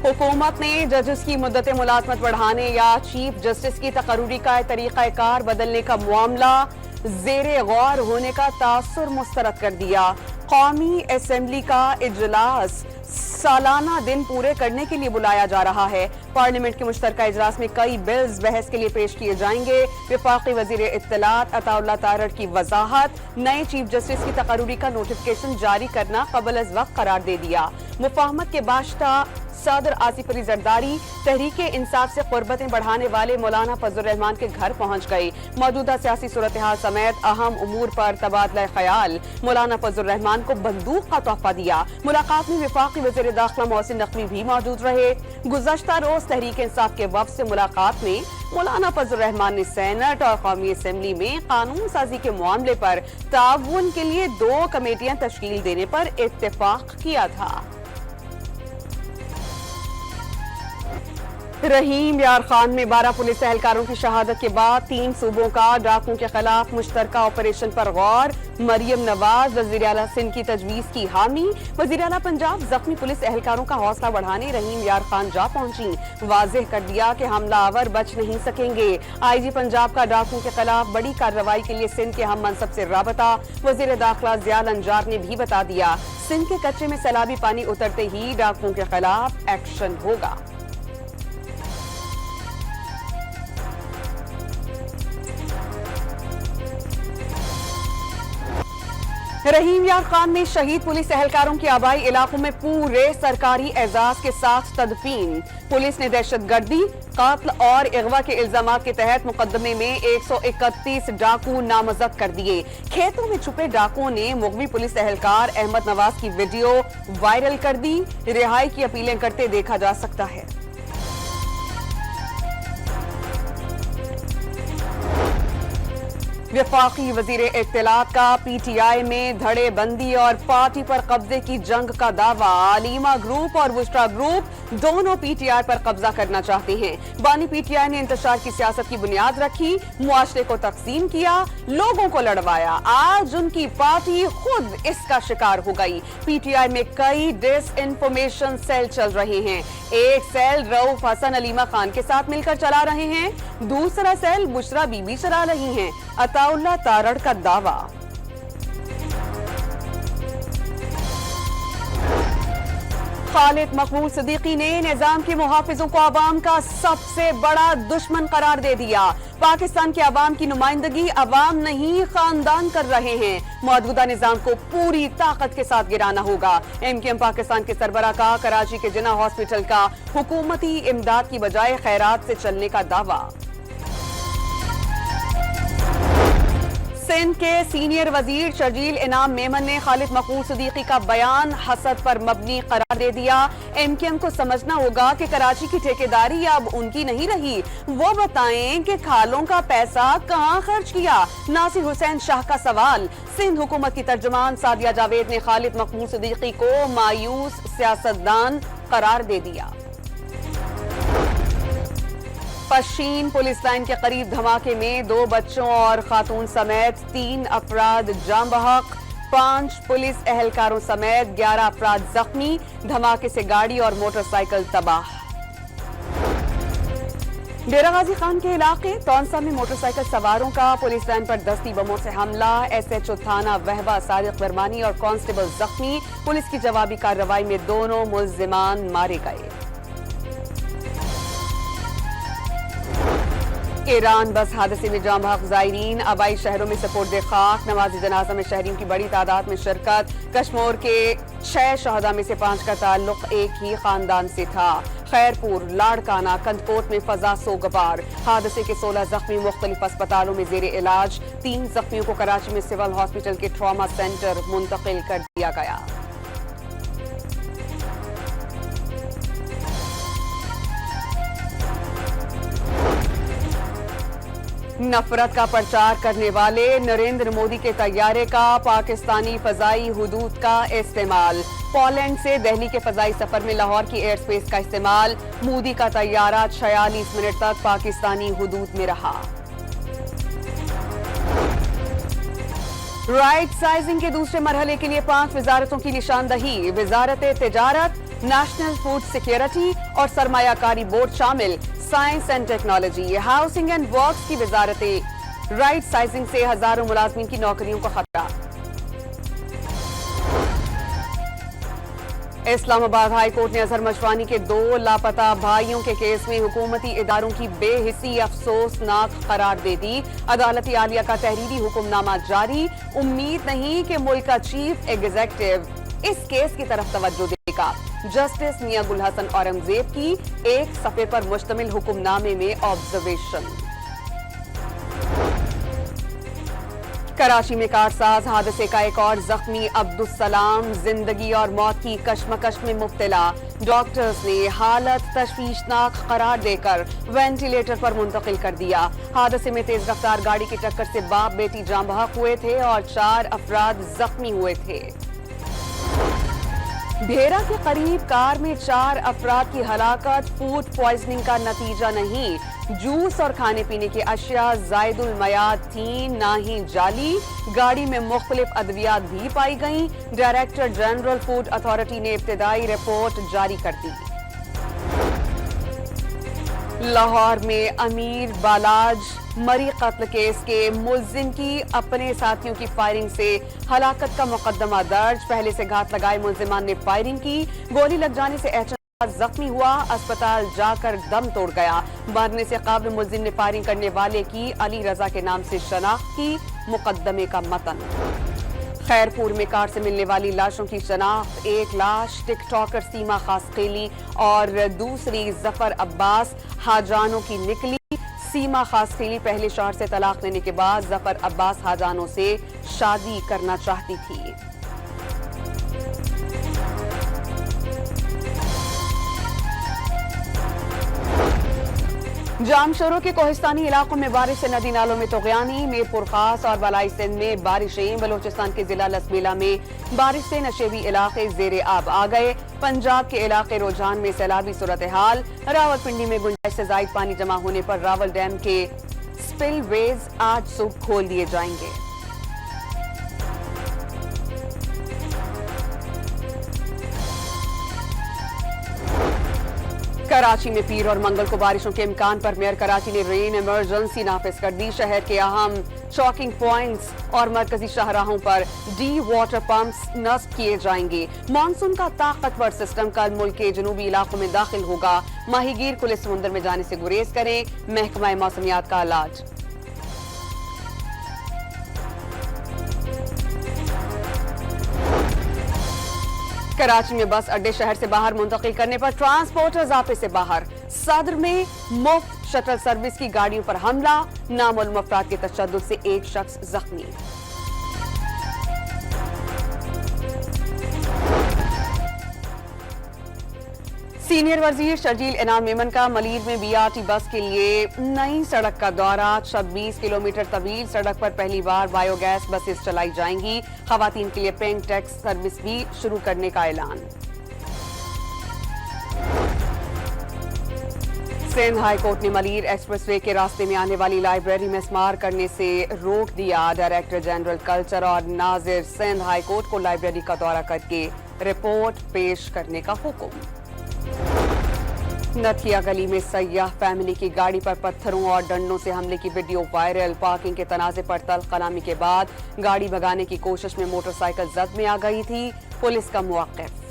हुकूमत ने जजेस की मुद्दत मुलाजमत बढ़ाने या चीफ जस्टिस की तकर्रुरी का तरीक़ा कार बदलने का मामला ज़ेरे गौर होने का तासुर मुस्तरद कर दिया। कौमी असेंबली का इजलास सालाना दिन पूरे करने के लिए बुलाया जा रहा है। पार्लियामेंट के मुश्तरका इजलास में कई बिल्स बहस के लिए पेश किए जाएंगे। वफाकी वजीर इत्तलात अताउल्लाह तारड़ की वजाहत, नए चीफ जस्टिस की तकर्रुरी का नोटिफिकेशन जारी करना कबल अज वक्त करार दे दिया। मुफाहमत के बादशाह सदर आसिफ अली जरदारी तहरीक इंसाफ से कुर्बतें बढ़ाने वाले मौलाना फजल रहमान के घर पहुंच गए। मौजूदा सियासी सूरत हाल समेत अहम उमूर पर तबादला ख्याल। मौलाना फजल रहमान को बंदूक का तोहफा दिया। मुलाकात में वफाकी वज़ीर दाखिला मोहसिन नकवी भी मौजूद रहे। गुज़श्ता रोज तहरीक इंसाफ के वफ़द से मुलाकात में मौलाना फजल रहमान ने सेनेट और कौमी असेंबली में कानून साजी के मामले पर ताउन के लिए 2 कमेटियां तश्कील देने पर इत्तेफाक किया था। रहीम यार खान में 12 पुलिस एहलकारों की शहादत के बाद 3 सूबों का डाकुओं के खिलाफ मुश्तरका ऑपरेशन पर गौर। मरियम नवाज वज़ीर आला सिंध की तजवीज़ की हामी। वज़ीर आला पंजाब जख्मी पुलिस एहलकारों का हौसला बढ़ाने रहीम यार खान जा पहुंची। वाज़ेह कर दिया कि हमलावर बच नहीं सकेंगे। IG पंजाब का डाकुओं के खिलाफ बड़ी कार्रवाई के लिए सिंध के हम मनसब से राबता। वज़ीर दाखिला ज़ियाल अंजार ने भी बता दिया, सिंध के कच्चे में सैलाबी पानी उतरते ही डाकुओं के खिलाफ एक्शन होगा। रहीम यार खान में शहीद पुलिस एहलकारों के आबाई इलाकों में पूरे सरकारी एजाज के साथ तदफीन। पुलिस ने दहशतगर्दी, कात्ल और अगवा के इल्जामात के तहत मुकदमे में 131 डाकू नामजद कर दिए। खेतों में छुपे डाकुओं ने मुगवी पुलिस एहलकार अहमद नवाज की वीडियो वायरल कर दी। रिहाई की अपीलें करते देखा जा सकता है। वफाकी वजीर इत्तलात का PTI में धड़े बंदी और पार्टी पर कब्जे की जंग का दावा। आलिमा ग्रुप और बुशरा ग्रुप दोनों PTI पर कब्जा करना चाहते हैं। बानी PTI ने इंतशार की सियासत की बुनियाद रखी, मुआशरे को तकसीम किया, लोगों को लड़वाया। आज उनकी पार्टी खुद इसका शिकार हो गई। PTI में कई डिसइंफॉर्मेशन सेल चल रहे हैं। एक सेल रऊफ हसन अलीमा खान के साथ मिलकर चला रहे हैं, दूसरा सेल बुशरा बीबी चला रही हैं। अताउल्लाह तारड़ का दावा। खालिद मकबूल सिद्दीकी ने निजाम के मुहाफिजों को अवाम का सबसे बड़ा दुश्मन करार दे दिया। पाकिस्तान के अवाम की नुमाइंदगी अवाम नहीं खानदान कर रहे हैं। मौजूदा निजाम को पूरी ताकत के साथ गिराना होगा। MKM पाकिस्तान के सरबराह का कराची के जिना हॉस्पिटल का हुकूमती इमदाद की बजाय खैरात से चलने का दावा। सिंध के सीनियर वजीर शर्जील इनाम मेमन ने खालिद मकबूल सिद्दीकी का बयान हसद पर मबनी करार दे दिया। MKM को समझना होगा कि कराची की ठेकेदारी अब उनकी नहीं रही। वो बताएं कि खालों का पैसा कहां खर्च किया। नासिर हुसैन शाह का सवाल। सिंध हुकूमत की तर्जुमान सादिया जावेद ने खालिद मकबूल सिद्दीकी को मायूस सियासतदान करार दे दिया। पश्चिम पुलिस लाइन के करीब धमाके में 2 बच्चों और खातून समेत 3 अफराद जाँ बहक, 5 पुलिस एहलकारों समेत 11 अफराद जख्मी। धमाके से गाड़ी और मोटरसाइकिल तबाह। डेरा गाजी खान के इलाके तौनसा में मोटरसाइकिल सवारों का पुलिस लाइन पर दस्ती बमों से हमला। SHO थाना वहबा सादिक बरमानी और कांस्टेबल जख्मी। पुलिस की जवाबी कार्रवाई में दोनों मुल्जिमान मारे गए। ईरान बस हादसे में जाँ बहक ज़ायरीन, आबाई शहरों में सपोर्द खाक। नमाज जनाजा में शहरियों की बड़ी तादाद में शिरकत। कश्मीर के 6 शहदा में से 5 का ताल्लुक एक ही खानदान से था। खैरपुर, लाड़काना, कंदकोट में फजा सोगवार। हादसे के 16 जख्मी मुख्तलिफ अस्पतालों में जेर इलाज। 3 जख्मियों को कराची में सिविल हॉस्पिटल के ट्रॉमा सेंटर मुंतकिल कर दिया गया। नफरत का प्रचार करने वाले नरेंद्र मोदी के तैयारे का पाकिस्तानी फजाई हुदूद का इस्तेमाल। पोलैंड से दिल्ली के फजाई सफर में लाहौर की एयर स्पेस का इस्तेमाल। मोदी का तैयारा 46 मिनट तक पाकिस्तानी हुदूद में रहा। राइट साइजिंग के दूसरे मरहले के लिए 5 वजारतों की निशानदही। वजारत तिजारत, नेशनल फूड सिक्योरिटी और सरमायाकारी बोर्ड शामिल। Science and technology, housing and works की वजारतें। राइट साइजिंग से हजारों मुलाजमीन की नौकरियों को खतरा। इस्लामाबाद हाई कोर्ट ने अजहर मशवानी के 2 लापता भाइयों के केस में हुकूमती इदारों की बेहिसी अफसोसनाक करार दे दी। अदालत आलिया का तहरीरी हुक्मनामा जारी। उम्मीद नहीं कि मुल्क का चीफ एग्जीक्यूटिव इस केस की तरफ तवज्जो देगा। जस्टिस मियां गुल हसन औरंगजेब की एक सफ़े पर मुश्तमिल हुक्मनामे में ऑब्जर्वेशन। कराची में कारसाज हादसे का एक और जख्मी अब्दुस्सलाम जिंदगी और मौत की कशमकश में मुब्तला। डॉक्टर्स ने हालत तशवीशनाक करार देकर वेंटिलेटर पर मुंतकिल कर दिया। हादसे में तेज रफ्तार गाड़ी की टक्कर से बाप बेटी जाँ बहक हुए थे और 4 अफराद जख्मी हुए थे। भेरा के करीब कार में 4 अफराद की हलाकत फूड पॉइजनिंग का नतीजा नहीं। जूस और खाने पीने की अशिया जायदुल मयाद थी, ना ही जाली। गाड़ी में मुख्तलिफ अद्वियात भी पाई गईं। डायरेक्टर जनरल फूड अथॉरिटी ने इब्तिदाई रिपोर्ट जारी कर दी। लाहौर में अमीर बालाज मरी कत्ल केस के मुल्जिम की अपने साथियों की फायरिंग से हलाकत का मुकदमा दर्ज। पहले से घात लगाए मुल्जिमान ने फायरिंग की। गोली लग जाने से एहतसाब जख्मी हुआ, अस्पताल जाकर दम तोड़ गया। मरने से कब्ल मुल्जिम ने फायरिंग करने वाले की अली रजा के नाम से शनाख्त की। मुकदमे का मतन। खैरपुर में कार से मिलने वाली लाशों की शनाख्त। एक लाश टिकटॉकर सीमा खासखेली और दूसरी जफर अब्बास हाजानों की निकली। सीमा खासखेली पहले शौहर से तलाक लेने के बाद जफर अब्बास हाजानों से शादी करना चाहती थी। जामशोरों के कोहिस्तानी इलाकों में बारिश से नदी नालों में तुगयानी। मीरपुर खास और बलाई सिंध में बारिशें। बलोचिस्तान के जिला लसबेला में बारिश से नशेबी इलाके जेरे आब आ गए। पंजाब के इलाके रोजान में सैलाबी सूरत हाल। रावलपिंडी में गुंजाइश से जायद पानी जमा होने पर रावल डैम के स्पिलवेज आज सुबह खोल दिए जाएंगे। कराची में पीर और मंगल को बारिशों के इम्कान पर मेयर कराची ने रेन इमरजेंसी नाफिज कर दी। शहर के अहम चौकिंग पॉइंट्स और मरकजी शाहराहों पर डी वाटर पंप्स नस्ब किए जाएंगे। मानसून का ताकतवर सिस्टम कल मुल्क के जनूबी इलाकों में दाखिल होगा। माहीगीर खुले समुद्र में जाने से गुरेज करें। महकमा मौसमियात का अलर्ट। कराची में बस अड्डे शहर से बाहर मुंतकिल करने पर ट्रांसपोर्टर्स आपे से बाहर। सदर में मुफ्त शटल सर्विस की गाड़ियों पर हमला। नामालूम अफराद के तशद्दुद से एक शख्स जख्मी। सीनियर वजीर शर्जील इनाम मेमन का मलीर में बीआरटी बस के लिए नई सड़क का दौरा। 26 किलोमीटर तवील सड़क पर पहली बार बायोगैस बसेस चलाई जाएंगी। खवातीन के लिए पिंक टैक्स सर्विस भी शुरू करने का ऐलान। सिंध हाई कोर्ट ने मलीर एक्सप्रेसवे के रास्ते में आने वाली लाइब्रेरी में स्मार करने से रोक दिया। डायरेक्टर जनरल कल्चर और नाजिर सिंध हाई कोर्ट को लाइब्रेरी का दौरा करके रिपोर्ट पेश करने का हुक्म। नथिया गली में सयाह फैमिली की गाड़ी पर पत्थरों और डंडों से हमले की वीडियो वायरल। पार्किंग के तनाजे पर तल्ख कलामी के बाद गाड़ी भगाने की कोशिश में मोटरसाइकिल जद में आ गई थी। पुलिस का मुवक्किफ।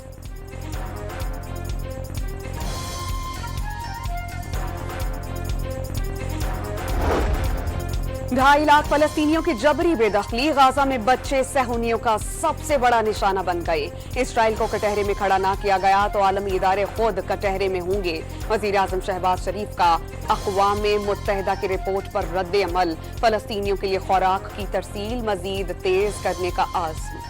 2.5 लाख फलस्तीनियों की जबरी बेदखली। गाजा में बच्चे सहूनियों का सबसे बड़ा निशाना बन गए। इसराइल को कटहरे में खड़ा ना किया गया तो आलमी इदारे खुद कटहरे में होंगे। वजीर आजम शहबाज शरीफ का अक़वाम मुत्तहिदा की रिपोर्ट पर रद्द अमल। फलस्तीनियों के लिए खुराक की तरसील मजीद तेज करने का आज़्म।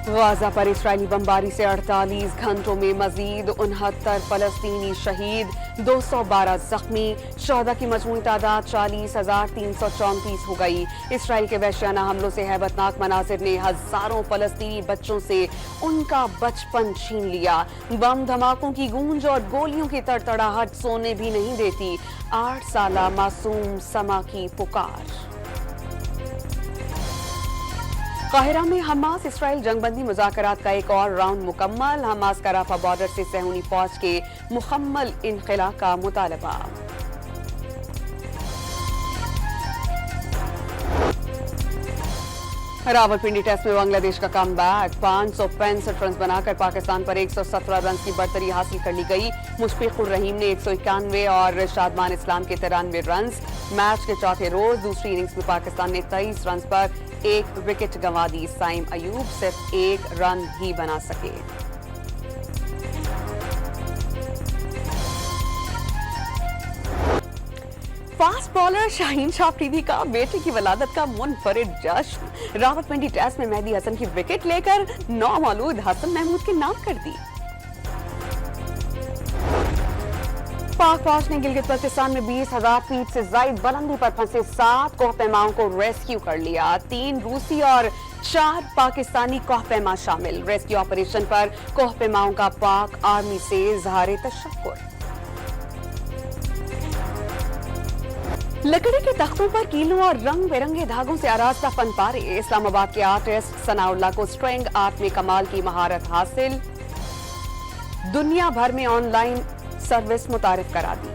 गाजा पर इसराइली बमबारी से 48 घंटों में मजीद 69 फलस्तीनी शहीद, 212 जख्मी। शहदा की मजमूई तादाद 40,334 हो गई। इसराइल के वहशियाना हमलों से हैबतनाक मनाजिर ने हजारों फलस्तीनी बच्चों से उनका बचपन छीन लिया। बम धमाकों की गूंज और गोलियों की तड़तड़ाहट सोने भी नहीं देती। 8 साला मासूम समा की पुकार। काहिरा में हमास इसराइल जंगबंदी मुज़ाकरात का एक और राउंड मुकम्मल। हमास का राफा बॉर्डर से सहूनी फौज के मुकम्मल इनखला का मुतालबा। रावलपिंडी टेस्ट में बांग्लादेश का कम बैक। 565 रन बनाकर पाकिस्तान पर 117 रन की बढ़तरी हासिल कर ली गई। मुशफिकुर रहीम ने 191 और शादमान इस्लाम के 93 रन। मैच के चौथे रोज दूसरी इनिंग्स में पाकिस्तान ने 23 रन पर एक विकेट गंवा दी। साइम अयूब सिर्फ एक रन ही बना सके। फास्ट बॉलर शाहीन शाह अफरीदी का बेटे की वलादत का मुनफरिद जश्न। रावलपिंडी टेस्ट में मेहदी हसन की विकेट लेकर नौमौलूद हसन महमूद के नाम कर दी। पाक फौज ने गिलगित बल्तिस्तान में 20,000 फीट से ज्यादा बुलंदी पर फंसे 7 कोहपेमाओं को रेस्क्यू कर लिया। 3 रूसी और 4 पाकिस्तानी कोहपेमा शामिल। रेस्क्यू ऑपरेशन पर कोहपेमाओं का पाक आर्मी से इज़हार तशक्कुर। लकड़ी के तख्तों पर कीलों और रंग बिरंगे धागों से आरास्ता फन पारे। इस्लामाबाद के आर्टिस्ट सनाउल्लाह को स्ट्रिंग आर्ट में कमाल की महारत हासिल। दुनिया भर में ऑनलाइन सर्विस मुतारिफ करा दी।